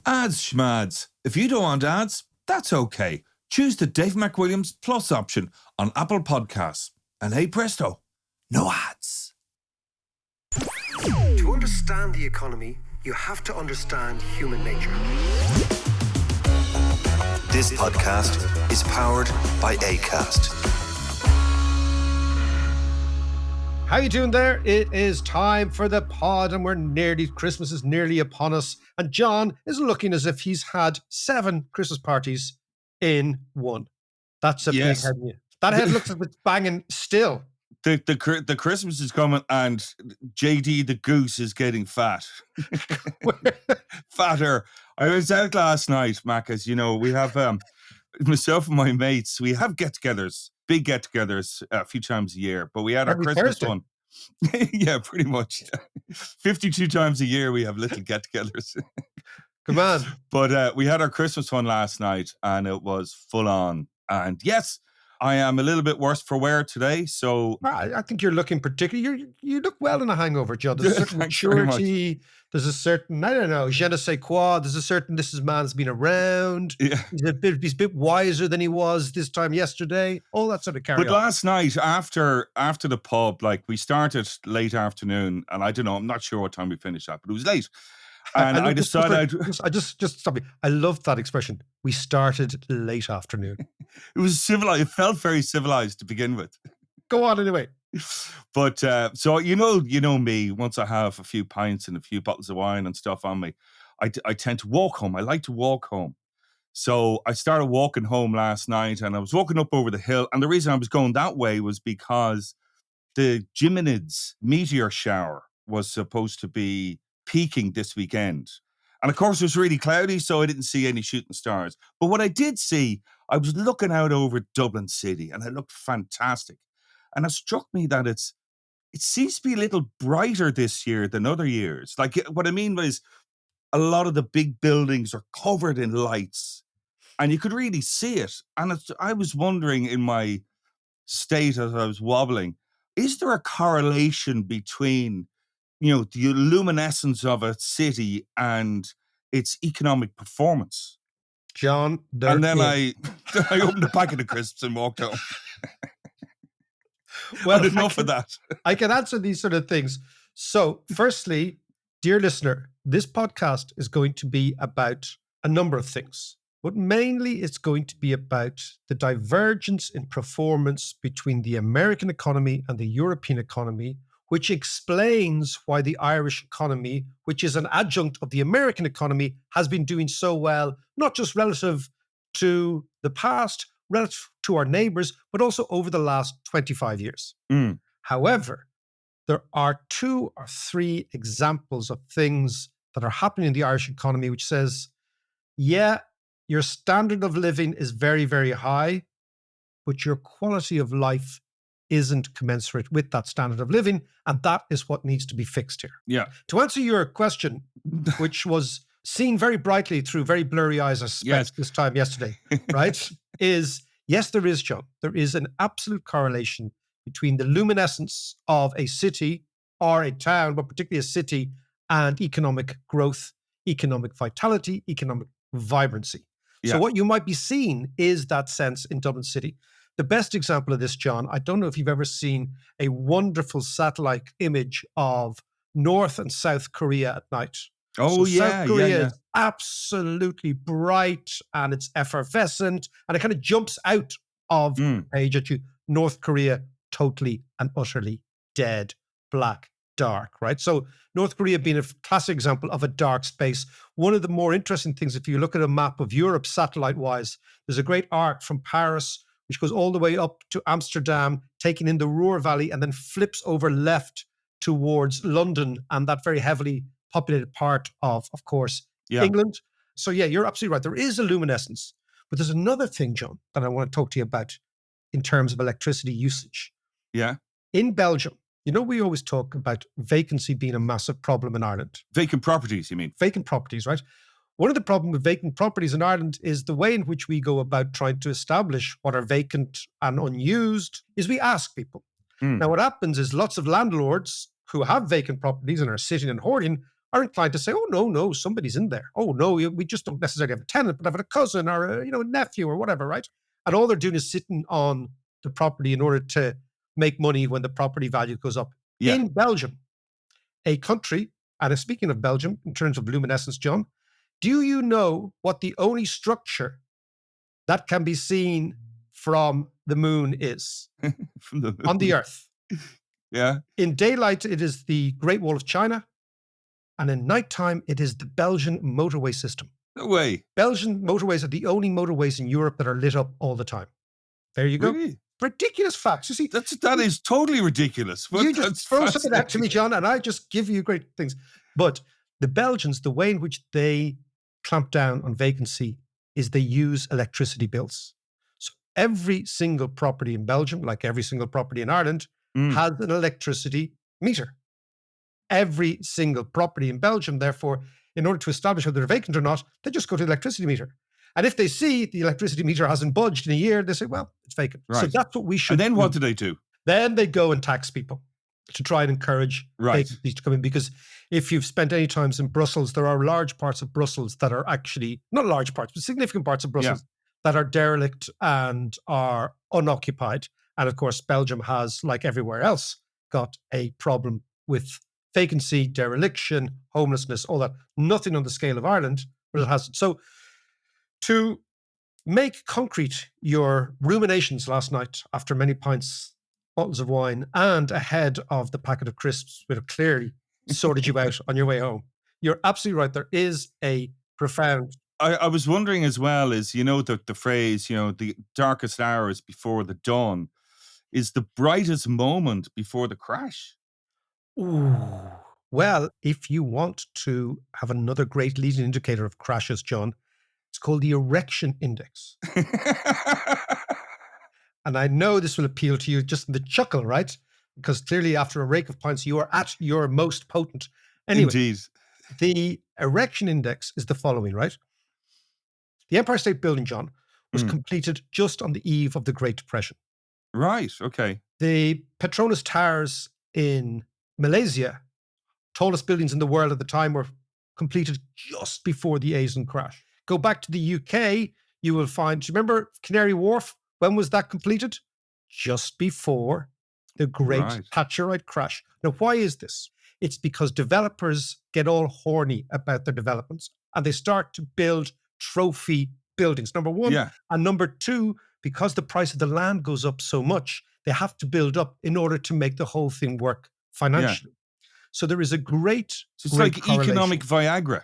Ads schmads. If you don't want ads, that's okay. Choose the Dave McWilliams Plus option on Apple Podcasts. And hey presto, no ads. To understand the economy, you have to understand human nature. This podcast is powered by Acast. How you doing there? It is time for the pod and Christmas is nearly upon us. And John is looking as if he's had 7 Christmas parties in one. That's a big head. That head looks like it's banging still. The Christmas is coming and JD the goose is getting fat. Fatter. I was out last night, Mac, as you know, we have myself and my mates, we have get-togethers, big get-togethers a few times a year, but we had our Christmas one. Yeah, pretty much. 52 times a year we have little get-togethers. Come on. But we had our Christmas one last night and it was full on. And yes, I am a little bit worse for wear today, so... I think you're looking particularly... You look well in a hangover, Joe. There's a certain maturity. There's a certain, I don't know, je ne sais quoi. There's a certain, this man's been around. Yeah. He's a bit wiser than he was this time yesterday. All that sort of carry on. But last night, after the pub, like, we started late afternoon, and I don't know, I'm not sure what time we finished at, but it was late. And I decided... Just stop me. I love that expression. We started late afternoon. It was civilized. It felt very civilized to begin with. Go on anyway. But so you know me. Once I have a few pints and a few bottles of wine and stuff on me, I tend to walk home. I like to walk home. So I started walking home last night, and I was walking up over the hill. And the reason I was going that way was because the Geminids meteor shower was supposed to be peaking this weekend. And of course, it was really cloudy, so I didn't see any shooting stars. But what I did see, I was looking out over Dublin City, and it looked fantastic. And it struck me that it seems to be a little brighter this year than other years. Like, what I mean is, a lot of the big buildings are covered in lights, and you could really see it. And I was wondering in my state as I was wobbling, is there a correlation between the luminescence of a city and its economic performance? John, and then I opened a packet of crisps and walked home. Well, enough of that. I can answer these sort of things. So, firstly, dear listener, this podcast is going to be about a number of things, but mainly it's going to be about the divergence in performance between the American economy and the European economy, which explains why the Irish economy, which is an adjunct of the American economy, has been doing so well, not just relative to the past, relative to our neighbours, but also over the last 25 years. Mm. However, there are 2 or 3 examples of things that are happening in the Irish economy, which says, yeah, your standard of living is very, very high, but your quality of life isn't commensurate with that standard of living, and that is what needs to be fixed here. Yeah. To answer your question, which was seen very brightly through very blurry eyes, I suspect, this time yesterday, right, is, yes, there is, John. There is an absolute correlation between the luminescence of a city or a town, but particularly a city, and economic growth, economic vitality, economic vibrancy. Yeah. So what you might be seeing is that sense in Dublin City. The best example of this, John, I don't know if you've ever seen a wonderful satellite image of North and South Korea at night. Oh, so yeah. South Korea is absolutely bright and it's effervescent and it kind of jumps out of the page at you. North Korea, totally and utterly dead, black, dark, right? So North Korea being a classic example of a dark space. One of the more interesting things, if you look at a map of Europe satellite-wise, there's a great arc from Paris which goes all the way up to Amsterdam, taking in the Ruhr Valley, and then flips over left towards London and that very heavily populated part of course, England. So yeah, you're absolutely right. There is a luminescence. But there's another thing, John, that I want to talk to you about in terms of electricity usage. Yeah. In Belgium, we always talk about vacancy being a massive problem in Ireland. Vacant properties, you mean? Vacant properties, right? One of the problems with vacant properties in Ireland is the way in which we go about trying to establish what are vacant and unused is we ask people. Now, what happens is lots of landlords who have vacant properties and are sitting and hoarding are inclined to say, oh, no, somebody's in there. Oh, no, we just don't necessarily have a tenant, but have a cousin or a nephew or whatever, right? And all they're doing is sitting on the property in order to make money when the property value goes up. Yeah. In Belgium, a country, and speaking of Belgium, in terms of luminescence, John, do you know what the only structure that can be seen from the moon is? From the On the Earth. Yeah. In daylight, it is the Great Wall of China. And in nighttime, it is the Belgian motorway system. No way. Belgian motorways are the only motorways in Europe that are lit up all the time. There you go. Really? Ridiculous facts. You see, That is totally ridiculous. But you that's just throw something at fascinating. me, John, and I just give you great things. But the Belgians, the way in which they clamp down on vacancy is they use electricity bills. So every single property in Belgium, like every single property in Ireland, has an electricity meter. Every single property in Belgium, therefore, in order to establish whether they're vacant or not, they just go to the electricity meter. And if they see the electricity meter hasn't budged in a year, they say, well, it's vacant. So Right. that's what we should And then do. what do they do? Then they go and tax people to try and encourage Right. vacancies to come in. Because if you've spent any times in Brussels, there are large parts of Brussels that are actually, not large parts, but significant parts of Brussels that are derelict and are unoccupied. And of course, Belgium has, like everywhere else, got a problem with vacancy, dereliction, homelessness, all that. Nothing on the scale of Ireland, but it has. So to make concrete your ruminations last night after many pints, bottles of wine, and ahead of the packet of crisps which have clearly sorted you out on your way home, you're absolutely right. There is a profound. I was wondering as well is, the phrase, the darkest hours before the dawn is the brightest moment before the crash. Ooh. Well, if you want to have another great leading indicator of crashes, John, it's called the erection index. And I know this will appeal to you just in the chuckle, right? Because clearly after a rake of pints, you are at your most potent. Anyway, Indeed. the erection index is the following, right? The Empire State Building, John, was completed just on the eve of the Great Depression. Right. Okay. The Petronas Towers in Malaysia, tallest buildings in the world at the time, were completed just before the Asian crash. Go back to the UK, you will find, do you remember Canary Wharf? When was that completed? Just before the great Thatcherite crash. Now, why is this? It's because developers get all horny about their developments and they start to build trophy buildings, number one. Yeah. And number two, because the price of the land goes up so much, they have to build up in order to make the whole thing work financially. So there is a great, So it's great like correlation. economic Viagra.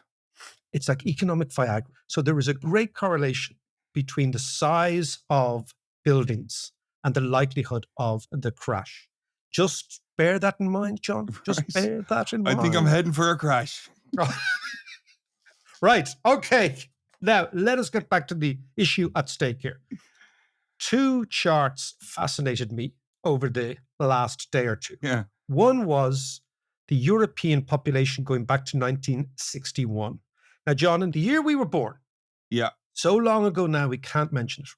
It's like economic Viagra. So there is a great correlation between the size of buildings and the likelihood of the crash. Just bear that in mind, John. Just Right. bear that in mind. I think I'm heading for a crash. Right. Okay. Now, let us get back to the issue at stake here. Two charts fascinated me over the last day or two. Yeah. One was the European population going back to 1961. Now, John, in the year we were born, Yeah. so long ago now, we can't mention it.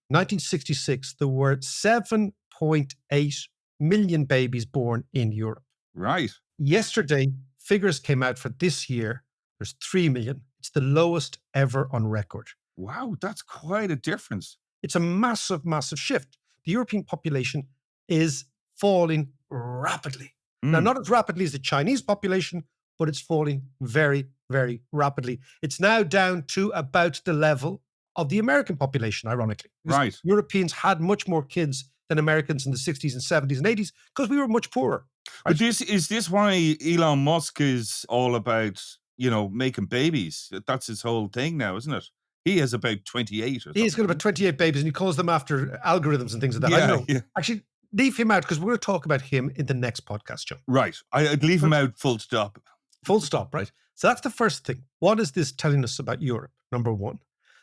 1966, there were 7.8 million babies born in Europe. Right. Yesterday, figures came out for this year. There's 3 million. It's the lowest ever on record. Wow. That's quite a difference. It's a massive, massive shift. The European population is falling rapidly. Now, not as rapidly as the Chinese population, but it's falling very, very rapidly. It's now down to about the level of the American population, ironically. Because Right. Europeans had much more kids than Americans in the 60s and 70s and 80s because we were much poorer. But is this why Elon Musk is all about, making babies? That's his whole thing now, isn't it? He has about 28 or something. He's got about 28 babies and he calls them after algorithms and things like that. I don't know. Yeah. Actually, leave him out because we're going to talk about him in the next podcast, John. Right. I'd leave him out full stop. Full stop, right? So that's the first thing. What is this telling us about Europe? Number one.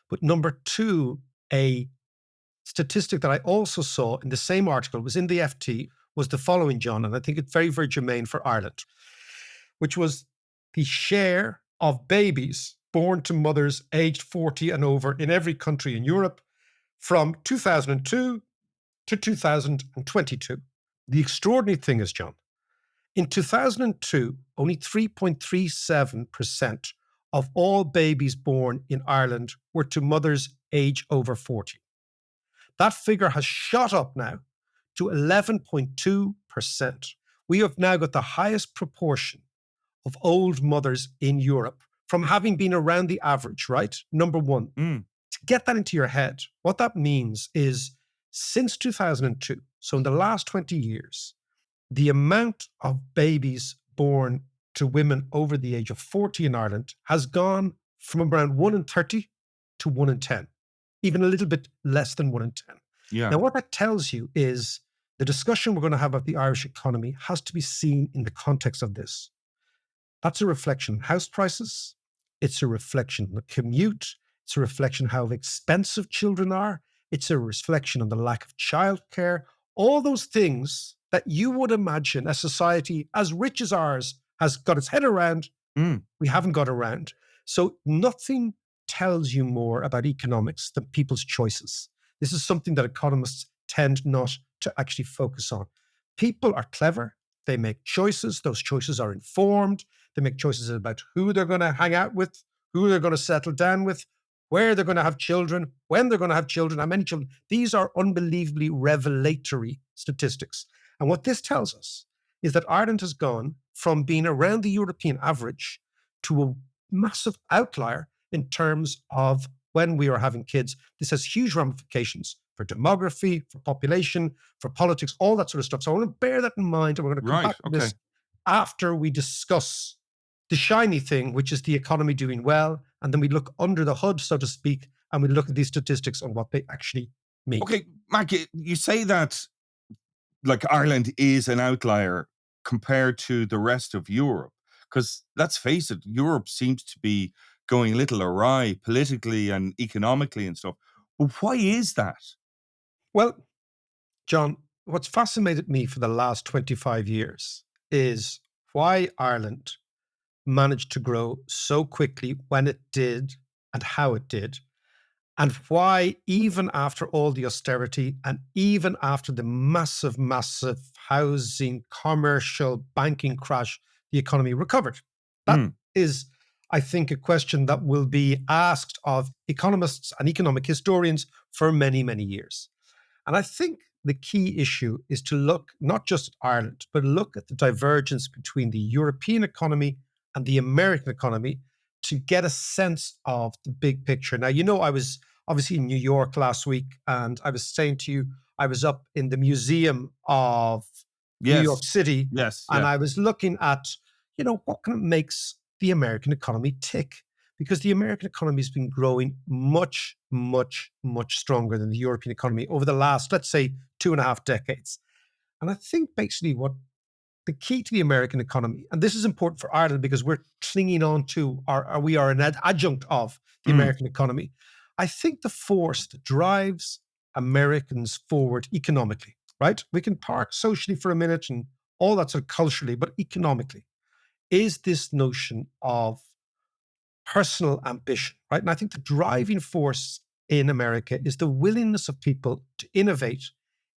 But number two, a statistic that I also saw in the same article, was in the FT, was the following, John, and I think it's very, very germane for Ireland, which was the share of babies born to mothers aged 40 and over in every country in Europe from 2002 to 2022. The extraordinary thing is, John, In 2002, only 3.37% of all babies born in Ireland were to mothers age over 40. That figure has shot up now to 11.2%. We have now got the highest proportion of old mothers in Europe from having been around the average, right? Number one. To get that into your head, what that means is since 2002, so in the last 20 years, the amount of babies born to women over the age of 40 in Ireland has gone from around 1 in 30 to 1 in 10, even a little bit less than 1 in 10. Yeah. Now, what that tells you is the discussion we're going to have about the Irish economy has to be seen in the context of this. That's a reflection on house prices. It's a reflection on the commute. It's a reflection on how expensive children are. It's a reflection on the lack of childcare. All those things that you would imagine a society as rich as ours has got its head around, we haven't got around. So nothing tells you more about economics than people's choices. This is something that economists tend not to actually focus on. People are clever. They make choices. Those choices are informed. They make choices about who they're going to hang out with, who they're going to settle down with, where they're going to have children, when they're going to have children, how many children. These are unbelievably revelatory statistics. And what this tells us is that Ireland has gone from being around the European average to a massive outlier in terms of when we are having kids. This has huge ramifications for demography, for population, for politics, all that sort of stuff. So I want to bear that in mind, and we're going to come back to this after we discuss the shiny thing, which is the economy doing well, and then we look under the hood, so to speak, and we look at these statistics on what they actually mean. Okay, Mark, you say that like Ireland is an outlier compared to the rest of Europe, because let's face it, Europe seems to be going a little awry politically and economically and stuff. But why is that? Well, John, what's fascinated me for the last 25 years is why Ireland managed to grow so quickly when it did and how it did, and why even after all the austerity and even after the massive housing, commercial, banking crash, the economy recovered. That is, I think, a question that will be asked of economists and economic historians for many, many years. And I think the key issue is to look not just at Ireland, but look at the divergence between the European economy and the American economy to get a sense of the big picture. Now, you know, I was obviously in New York last week, and I was saying to you, I was up in the Museum of New York City, and I was looking at, you know, what kind of makes the American economy tick, because the American economy has been growing much, much, much stronger than the European economy over the last, let's say, 2.5 decades. And I think basically what the key to the American economy, and this is important for Ireland because we're clinging on to, we are an adjunct of the American economy. I think the force that drives Americans forward economically, right? We can park socially for a minute and all that sort of culturally, but economically is this notion of personal ambition, right? And I think the driving force in America is the willingness of people to innovate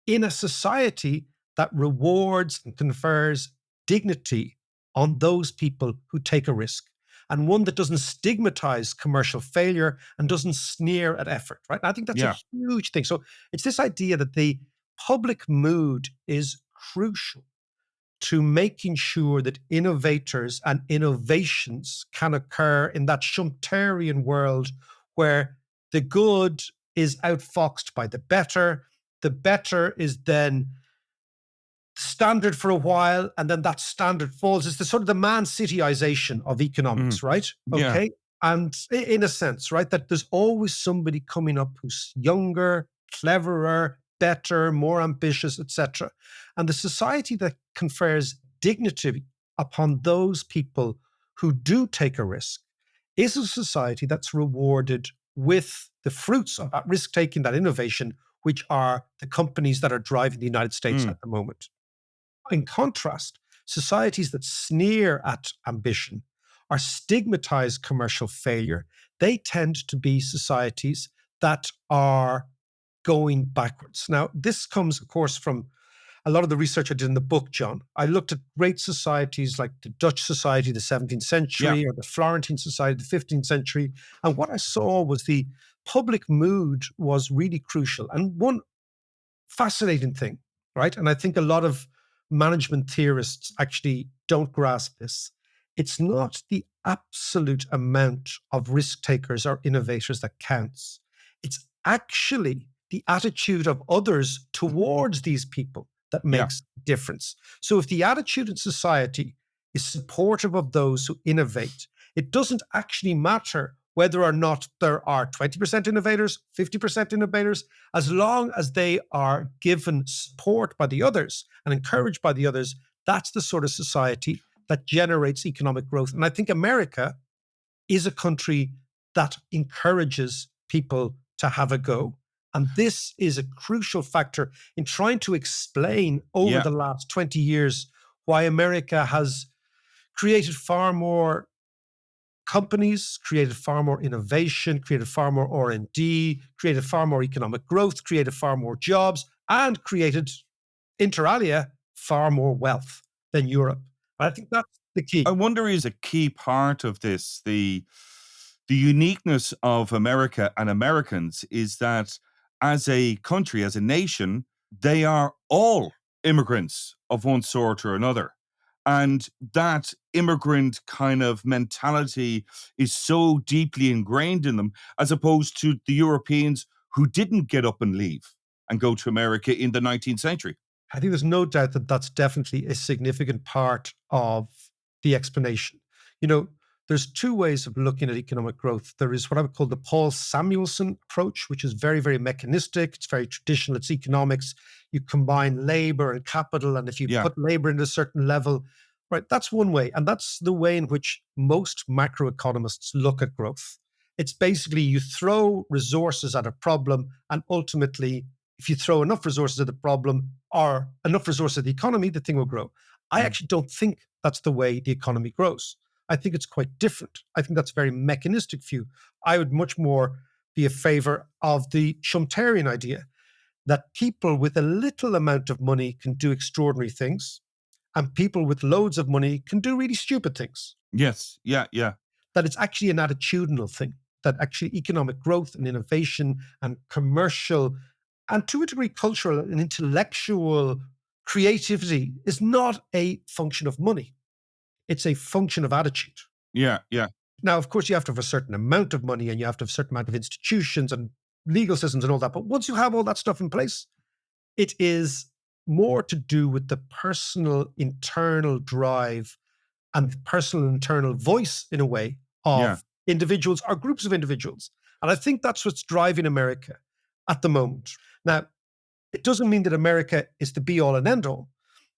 in a society that rewards and confers dignity on those people who take a risk, and one that doesn't stigmatize commercial failure and doesn't sneer at effort, right? And I think that's a huge thing. So it's this idea that the public mood is crucial to making sure that innovators and innovations can occur in that Schumpeterian world where the good is outfoxed by the better is then standard for a while, and then that standard falls. It's the sort of the man cityization of economics, right? Okay. And in a sense, right, that there's always somebody coming up who's younger, cleverer, better, more ambitious, etc. And the society that confers dignity upon those people who do take a risk is a society that's rewarded with the fruits of that risk-taking, that innovation, which are the companies that are driving the United States at the moment. In contrast, societies that sneer at ambition or stigmatize commercial failure, they tend to be societies that are going backwards. Now, this comes, of course, from a lot of the research I did in the book, John, I looked at great societies like the Dutch society, the 17th Yeah. century, or the Florentine society, the 15th century. And what I saw was the public mood was really crucial. And one fascinating thing, right? And I think a lot of management theorists actually don't grasp this. It's not the absolute amount of risk takers or innovators that counts. It's actually the attitude of others towards these people that Yeah. makes a difference. So if the attitude in society is supportive of those who innovate, it doesn't actually matter whether or not there are 20% innovators, 50% innovators, as long as they are given support by the others and encouraged by the others, that's the sort of society that generates economic growth. And I think America is a country that encourages people to have a go. And this is a crucial factor in trying to explain over Yeah. the last 20 years why America has created far more companies, created far more innovation, created far more R&D, created far more economic growth, created far more jobs, and created, inter alia, far more wealth than Europe. I think that's the key. I wonder is a key part of this, the uniqueness of America and Americans is that as a country, as a nation, they are all immigrants of one sort or another. And that immigrant kind of mentality is so deeply ingrained in them, as opposed to the Europeans who didn't get up and leave and go to America in the 19th century. I think there's no doubt that that's definitely a significant part of the explanation. You know, there's two ways of looking at economic growth. There is what I would call the Paul Samuelson approach, which is very, very mechanistic. It's very traditional. It's economics. You combine labor and capital. And if you Yeah. put labor into a certain level, right, that's one way. And that's the way in which most macroeconomists look at growth. It's basically you throw resources at a problem, and ultimately, if you throw enough resources at the problem or enough resources at the economy, the thing will grow. I actually don't think that's the way the economy grows. I think it's quite different. I think that's a very mechanistic view. I would much more be a favor of the Schumpeterian idea that people with a little amount of money can do extraordinary things, and people with loads of money can do really stupid things. Yes. Yeah. Yeah. That it's actually an attitudinal thing, that actually economic growth and innovation and commercial and to a degree cultural and intellectual creativity is not a function of money. It's a function of attitude. Yeah. Yeah. Now, of course, you have to have a certain amount of money and you have to have a certain amount of institutions and legal systems and all that. But once you have all that stuff in place, it is more to do with the personal internal drive and the personal internal voice, in a way, of Yeah. individuals or groups of individuals. And I think that's what's driving America at the moment. Now, it doesn't mean that America is the be all and end all,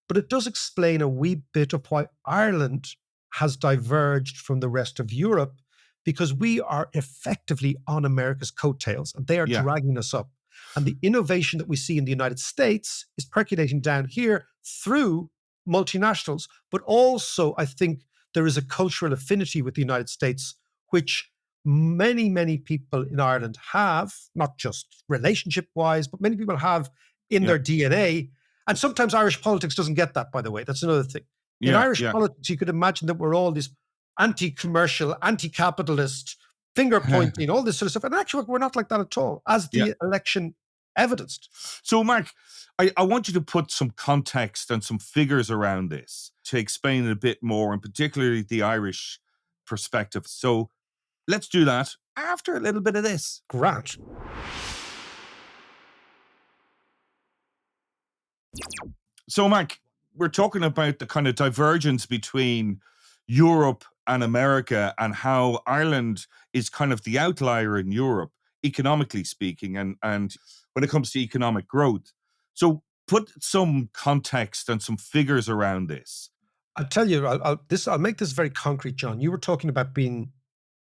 but it does explain a wee bit of why Ireland has diverged from the rest of Europe, because we are effectively on America's coattails and they are Yeah. dragging us up. And the innovation that we see in the United States is percolating down here through multinationals. But also, I think there is a cultural affinity with the United States, which many, many people in Ireland have, not just relationship wise, but many people have in Yeah. their DNA. And sometimes Irish politics doesn't get that, by the way. That's another thing. In Yeah. Irish Yeah. politics, you could imagine that we're all this anti-commercial, anti-capitalist, finger pointing, all this sort of stuff. And actually, we're not like that at all, as the Yeah. election evidenced. So, Mark, I want you to put some context and some figures around this to explain it a bit more, and particularly the Irish perspective. So, let's do that after a little bit of this. Grant. So, Mark, we're talking about the kind of divergence between Europe and America and how Ireland is kind of the outlier in Europe, economically speaking, and when it comes to economic growth. So put some context and some figures around this. I'll tell you, I'll make this very concrete, John. You were talking about being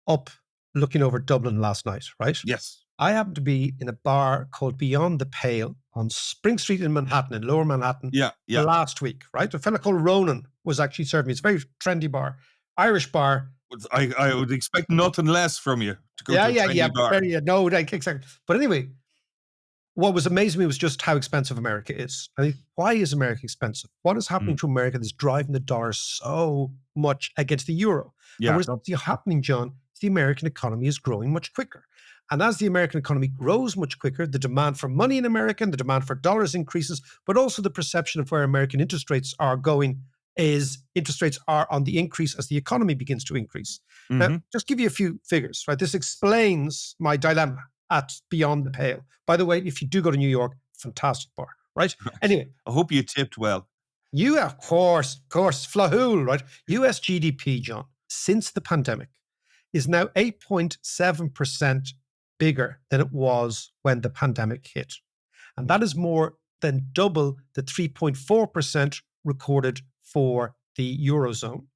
up looking over Dublin last night, right? Yes. I happened to be in a bar called Beyond the Pale on Spring Street in Manhattan, in Lower Manhattan, Yeah. Yeah. last week, right? A fella called Ronan was actually serving me. It's a very trendy bar, Irish bar. I would expect nothing less from you to go to a trendy bar. No, exactly. But anyway, What was amazing me was just how expensive America is. I think, why is America expensive? What is happening Mm. to America that's driving the dollar so much against the euro? And Yeah. what is obviously happening, John, is the American economy is growing much quicker. And as the American economy grows much quicker, the demand for money in America and the demand for dollars increases, but also the perception of where American interest rates are going is interest rates are on the increase as the economy begins to increase. Now, Hmm. just give you a few figures, right? This explains my dilemma at Beyond the Pale. By the way, if you do go to New York, fantastic bar, right? Anyway, I hope you tipped well. of course, Flahool, right? US GDP, John, since the pandemic is now 8.7% bigger than it was when the pandemic hit. And that is more than double the 3.4% recorded for the Eurozone.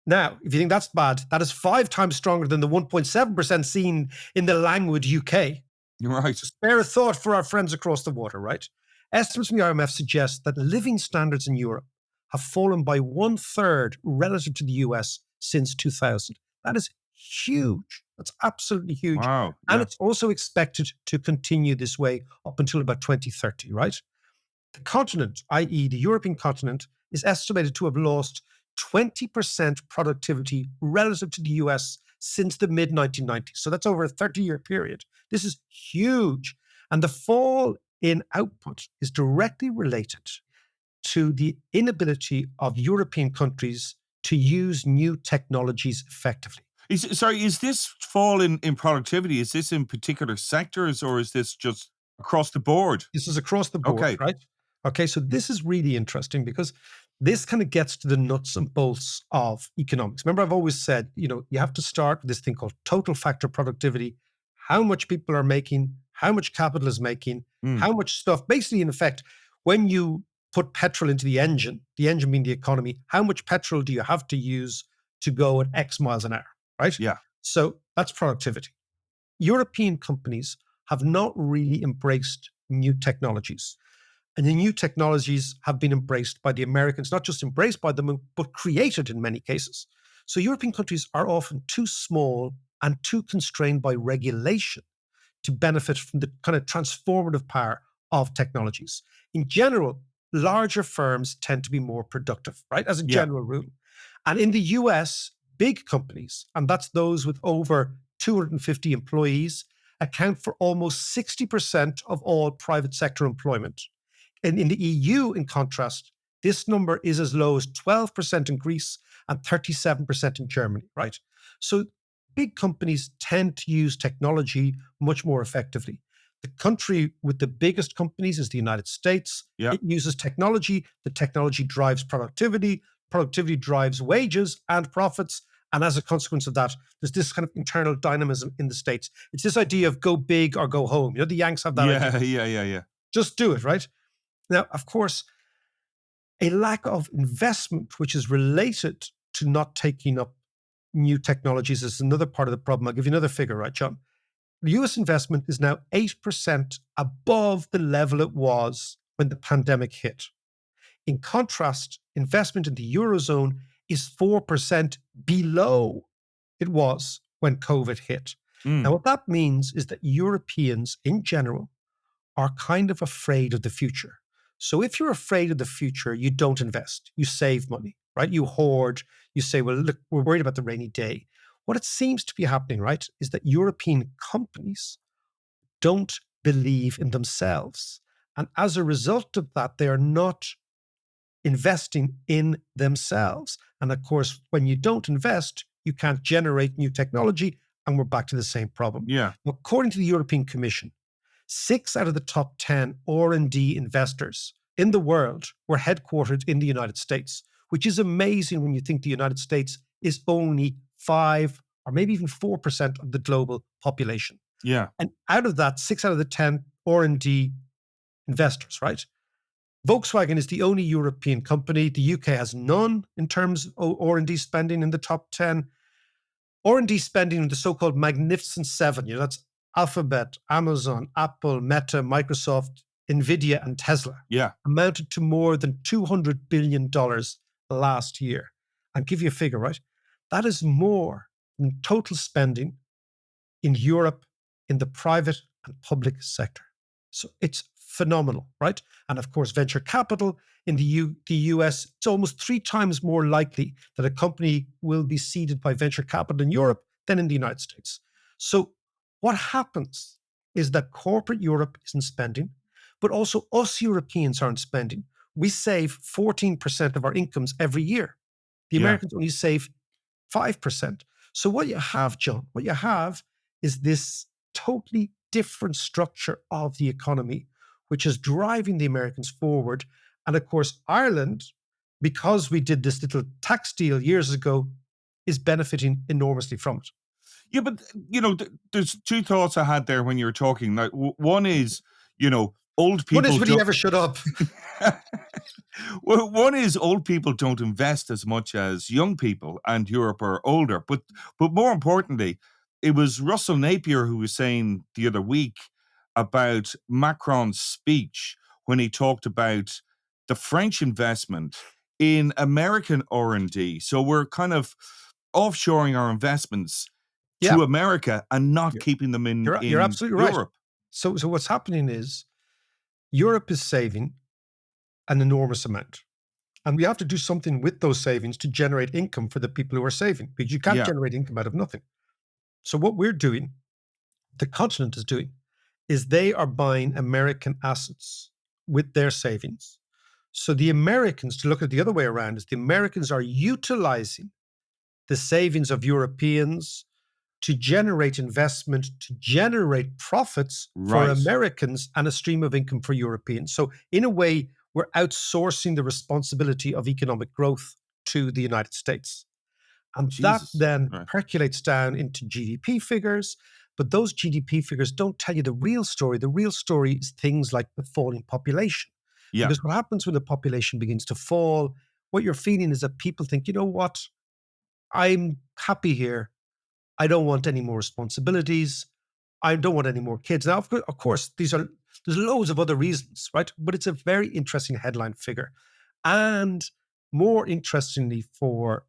Now, if you think that's bad, that is 5 times stronger than the 1.7% seen in the languid UK. You're right. So spare a thought for our friends across the water, right? Estimates from the IMF suggest that living standards in Europe have fallen by 1/3 relative to the US since 2000. That is huge. That's absolutely huge. Wow. And Yeah. it's also expected to continue this way up until about 2030, right? The continent, i.e., the European continent, is estimated to have lost 20% productivity relative to the US since the mid 1990s. So that's over a 30-year period. This is huge. And the fall in output is directly related to the inability of European countries to use new technologies effectively. Is this fall in productivity? Is this in particular sectors or is this just across the board? This is across the board, Okay. right? Okay, so this is really interesting because this kind of gets to the nuts and bolts of economics. Remember, I've always said, you have to start with this thing called total factor productivity, how much people are making, how much capital is making, Mm. how much stuff. Basically, in effect, when you put petrol into the engine being the economy, how much petrol do you have to use to go at X miles an hour, right? Yeah. So that's productivity. European companies have not really embraced new technologies. And the new technologies have been embraced by the Americans, not just embraced by them, but created in many cases. So European countries are often too small and too constrained by regulation to benefit from the kind of transformative power of technologies. In general, larger firms tend to be more productive, right? As a Yeah. general rule. And in the US, big companies, and that's those with over 250 employees, account for almost 60% of all private sector employment. And in the EU, in contrast, this number is as low as 12% in Greece and 37% in Germany, right? So big companies tend to use technology much more effectively. The country with the biggest companies is the United States. Yeah. It uses technology. The technology drives productivity. Productivity drives wages and profits. And as a consequence of that, there's this kind of internal dynamism in the States. It's this idea of go big or go home. The Yanks have that idea. Yeah. Just do it, right? Now, of course, a lack of investment, which is related to not taking up new technologies, is another part of the problem. I'll give you another figure, right, John? The US investment is now 8% above the level it was when the pandemic hit. In contrast, investment in the Eurozone is 4% below it was when COVID hit. Mm. Now, what that means is that Europeans in general are kind of afraid of the future. So if you're afraid of the future, you don't invest, you save money, right? You hoard, you say, well, look, we're worried about the rainy day. What it seems to be happening, right, is that European companies don't believe in themselves. And as a result of that, they are not investing in themselves. And of course, when you don't invest, you can't generate new technology, and we're back to the same problem. Yeah. According to the European Commission, 6 out of the top 10 R&D investors in the world were headquartered in the United States, which is amazing when you think the United States is only 5 or maybe even 4% of the global population. Yeah. And out of that, 6 out of the 10 R&D investors, right? Volkswagen is the only European company. The UK has none in terms of R&D spending in the top 10. R&D spending in the so-called Magnificent Seven, that's Alphabet, Amazon, Apple, Meta, Microsoft, Nvidia, and Tesla, Yeah. amounted to more than $200 billion last year. I'll give you a figure, right? That is more than total spending in Europe in the private and public sector. So it's phenomenal, right? And of course, venture capital in the US, it's almost 3 times more likely that a company will be seeded by venture capital in Europe than in the United States. So what happens is that corporate Europe isn't spending, but also us Europeans aren't spending. We save 14% of our incomes every year. The Yeah. Americans only save 5%. So what you have, John, what you have is this totally different structure of the economy, which is driving the Americans forward. And of course, Ireland, because we did this little tax deal years ago, is benefiting enormously from it. Yeah, but there's two thoughts I had there when you were talking. Like, one is, old One is, people will you don't. ever shut up? Well, one is old people don't invest as much as young people, and Europe are older. But more importantly, it was Russell Napier who was saying the other week about Macron's speech when he talked about the French investment in American R&D. So we're kind of offshoring our investments Yeah, to America and not you're, keeping them in you're in absolutely right. Europe. So what's happening is Europe is saving an enormous amount. And we have to do something with those savings to generate income for the people who are saving, because you can't Yeah, generate income out of nothing. So what we're doing, the continent is doing, is they are buying American assets with their savings. So the Americans, to look at the other way around, is the Americans are utilizing the savings of Europeans to generate investment, to generate profits for right. Americans and a stream of income for Europeans. So, in a way, we're outsourcing the responsibility of economic growth to the United States. And that Jesus. then Right. percolates down into GDP figures. But those GDP figures don't tell you the real story. The real story is things like the falling population. Yeah. Because what happens when the population begins to fall, what you're feeling is that people think, you know what, I'm happy here. I don't want any more responsibilities. I don't want any more kids. Now, of course, there's loads of other reasons, right? But it's a very interesting headline figure. And more interestingly, for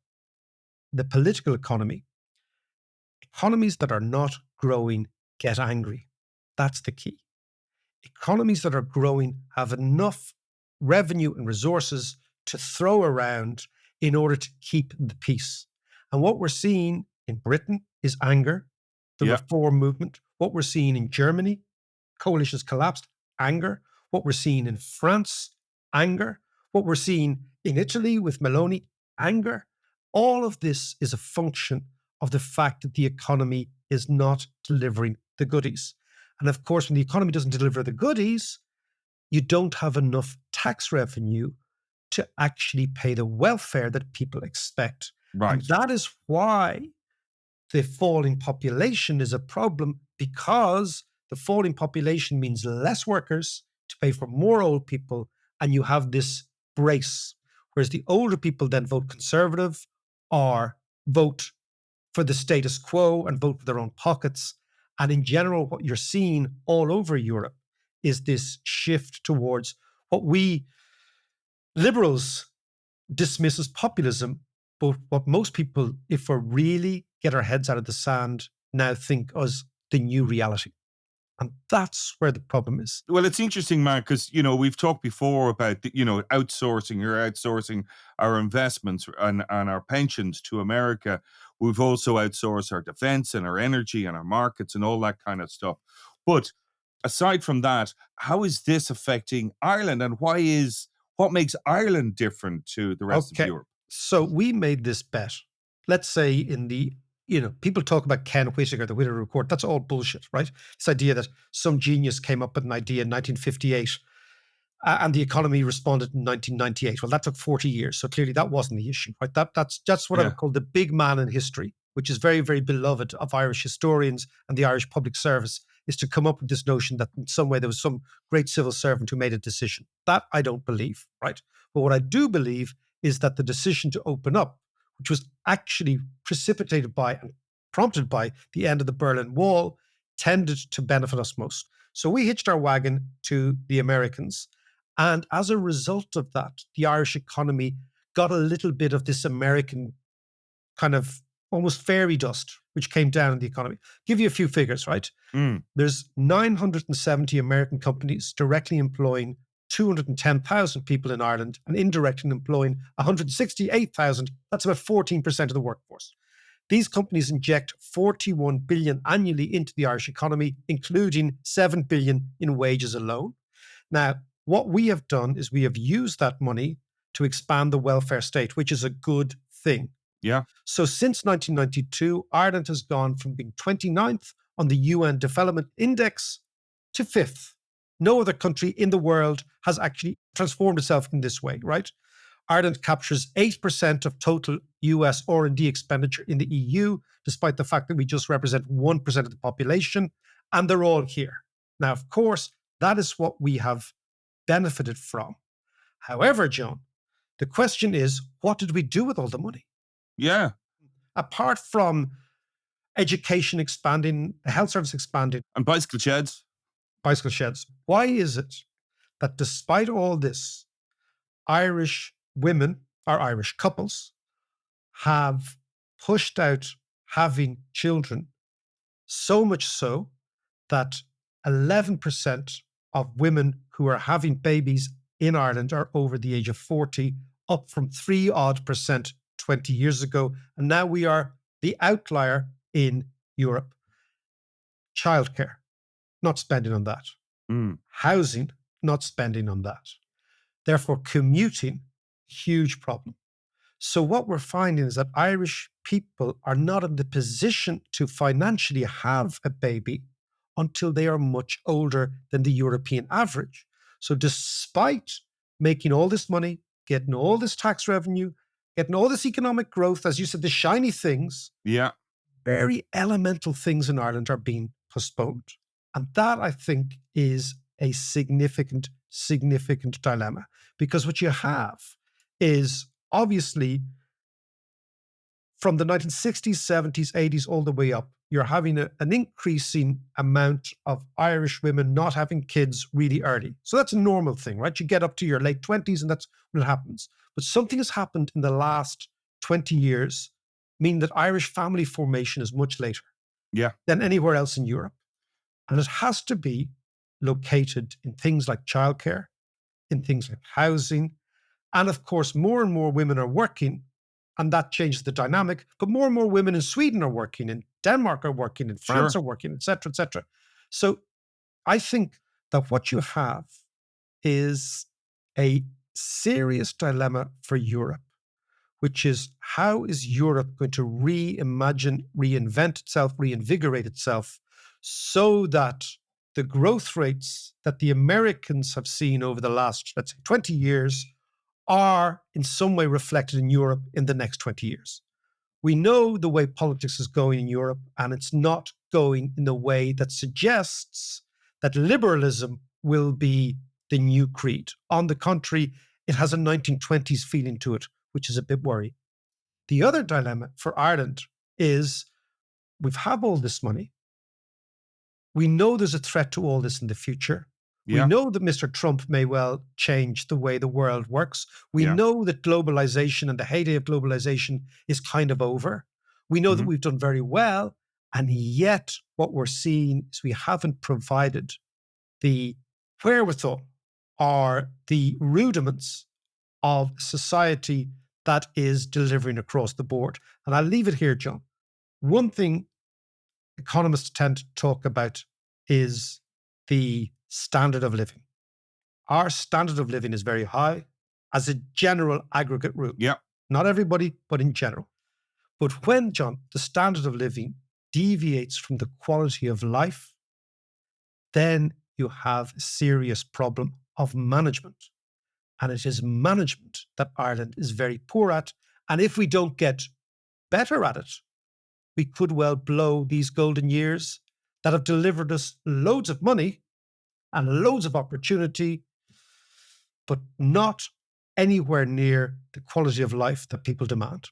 the political economy, economies that are not growing get angry. That's the key. Economies that are growing have enough revenue and resources to throw around in order to keep the peace. And what we're seeing in Britain is anger, the Yeah. reform movement. What we're seeing in Germany, coalitions collapsed, anger. What we're seeing in France, anger. What we're seeing in Italy with Meloni, anger. All of this is a function of the fact that the economy is not delivering the goodies. And of course, when the economy doesn't deliver the goodies, you don't have enough tax revenue to actually pay the welfare that people expect. Right. And that is why the falling population is a problem, because the falling population means less workers to pay for more old people, and you have this brace. Whereas the older people then vote conservative or vote for the status quo and vote for their own pockets. And in general, what you're seeing all over Europe is this shift towards what we liberals dismiss as populism, but what most people, if we really get our heads out of the sand, now think as the new reality. And that's where the problem is. Well, it's interesting, Mark, because we've talked before about outsourcing. You're outsourcing our investments and our pensions to America. We've also outsourced our defense and our energy and our markets and all that kind of stuff. But aside from that, how is this affecting Ireland, and what makes Ireland different to the rest of Okay. Europe? So we made this bet. Let's say people talk about Ken Whittaker, the Whittaker Report. That's all bullshit, right? This idea that some genius came up with an idea in 1958 and the economy responded in 1998. Well, that took 40 years. So clearly that wasn't the issue, right? That's what I Yeah. would call the big man in history, which is very, very beloved of Irish historians and the Irish public service, is to come up with this notion that in some way there was some great civil servant who made a decision. That I don't believe, right? But what I do believe is that the decision to open up, which was actually precipitated by and prompted by the end of the Berlin Wall, tended to benefit us most. So we hitched our wagon to the Americans. And as a result of that, the Irish economy got a little bit of this American kind of almost fairy dust, which came down in the economy. Give you a few figures, right? There's 970 American companies directly employing 210,000 people in Ireland and indirectly employing 168,000. That's about 14% of the workforce. These companies inject 41 billion annually into the Irish economy, including 7 billion in wages alone. Now, what we have done is we have used that money to expand the welfare state, which is a good thing. Yeah. So since 1992, Ireland has gone from being 29th on the UN Development Index to 5th. No other country in the world has actually transformed itself in this way, right? Ireland captures 8% of total US R&D expenditure in the EU, despite the fact that we just represent 1% of the population, and they're all here. Now, of course, that is what we have benefited from. However, John, the question is, what did we do with all the money? Yeah. Apart from education expanding, the health service expanding, And bicycle sheds. bicycle sheds, why is it that despite all this, Irish women or Irish couples have pushed out having children, so much so that 11% of women who are having babies in Ireland are over the age of 40, up from 3% 20 years ago. And now we are the outlier in Europe. Childcare, not spending on that. Housing, not spending on that. Therefore, commuting, huge problem. So what we're finding is that Irish people are not in the position to financially have a baby until they are much older than the European average. So despite making all this money, getting all this tax revenue, getting all this economic growth, as you said, the shiny things, Yeah. very elemental things in Ireland are being postponed. And that, I think, is a significant dilemma. Because what you have is obviously from the 1960s, 70s, 80s, all the way up, you're having an increasing amount of Irish women not having kids really early. So that's a normal thing, right? You get up to your late 20s and that's when it happens. But something has happened in the last 20 years, meaning that Irish family formation is much later than anywhere else in Europe. And it has to be located in things like childcare, in things like housing. And of course, more and more women are working, and that changes the dynamic. But more and more women in Sweden are working, in Denmark are working, in France are working, et cetera, et cetera. So I think that what you have is a serious dilemma for Europe, which is how is Europe going to reimagine, reinvent itself, reinvigorate itself so that the growth rates that the Americans have seen over the last, let's say, 20 years are in some way reflected in Europe in the next 20 years. We know the way politics is going in Europe, and it's not going in the way that suggests that liberalism will be the new creed. On the contrary, it has a 1920s feeling to it, which is a bit worrying. The other dilemma for Ireland is we've had all this money. We know there's a threat to all this in the future. We know that Mr. Trump may well change the way the world works. We know that globalization and the heyday of globalization is kind of over. We know that we've done very well. And yet what we're seeing is we haven't provided the wherewithal or the rudiments of society that is delivering across the board. And I'll leave it here, John. One thing economists tend to talk about is the standard of living. Our standard of living is very high as a general aggregate rule. Not everybody, but in general. But when, John, the standard of living deviates from the quality of life, then you have a serious problem of management. And it is management that Ireland is very poor at. And if we don't get better at it, we could well blow these golden years that have delivered us loads of money and loads of opportunity, but not anywhere near the quality of life that people demand.